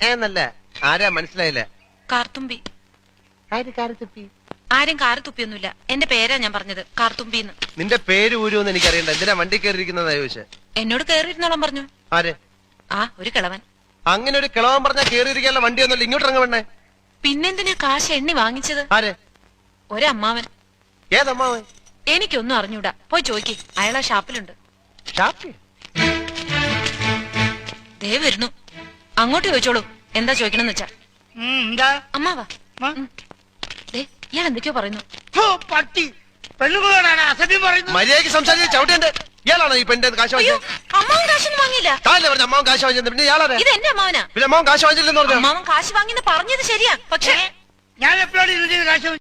എന്നല്ല ആരാ മനസ്സിലായില്ല. കാർത്തുമ്പി. ആരും കാറ് തുപ്പിയൊന്നുമില്ല. എന്റെ പേരാ ഞാൻ പറഞ്ഞത്, കാർത്തുമ്പിന്ന്. നിന്റെ പേര് ഊരുന്ന് എനിക്കറിയണ്ട. എന്തിനാ വണ്ടി കയറിയിരിക്കുന്നതാ ചോദിച്ചേ? എന്നോട് കേറിയിരുന്നോളം പറഞ്ഞു. ആര്? ഒരു കിളവൻ. അങ്ങനെ ഒരു കിളവൻ പറഞ്ഞാ കേറിയിരിക്കാനുള്ള വണ്ടി ഒന്നുമില്ല. ഇങ്ങോട്ട് ഇറങ്ങ വേണേ. പിന്നെന്തിനാ കാശ് എണ്ണി വാങ്ങിച്ചത്? ആര്? ഒരമ്മാവൻ. ഏതമ്മാവൻ? എനിക്കൊന്നും അറിഞ്ഞൂടാ. പോയി ചോയ്ക്ക്, അയാളാ ഷാപ്പിലുണ്ട്. ദേ വരുന്നു. അങ്ങോട്ട് ചോദിച്ചോളൂ, എന്താ ചോദിക്കണമെന്ന് വെച്ചാ. അമ്മാവാ, ഇയാൾ എന്തൊക്കെയോ പറയുന്നു. മര്യാദയ്ക്ക് സംസാരിച്ച ചവിട്ടേണ്ട. ഇയാളാണോ ഈ പെണ്ണിന്റെ കാശ് വാങ്ങിച്ചത്? അമ്മാവൻ കാശൊന്നും വാങ്ങിയില്ല. പറഞ്ഞ അമ്മാവൻ കാശ് വാങ്ങിച്ചത്. പിന്നെ ഇയാളാ? ഇത് എന്റെ അമ്മാവനാ. പിന്നെ അമ്മാവൻ കാശ് വാങ്ങിച്ചില്ലെന്ന് പറഞ്ഞു. അമ്മാവൻ കാശ് വാങ്ങിന്ന് പറഞ്ഞത് ശരിയാ, പക്ഷേ ഞാൻ എപ്പോഴാണ് കാശ്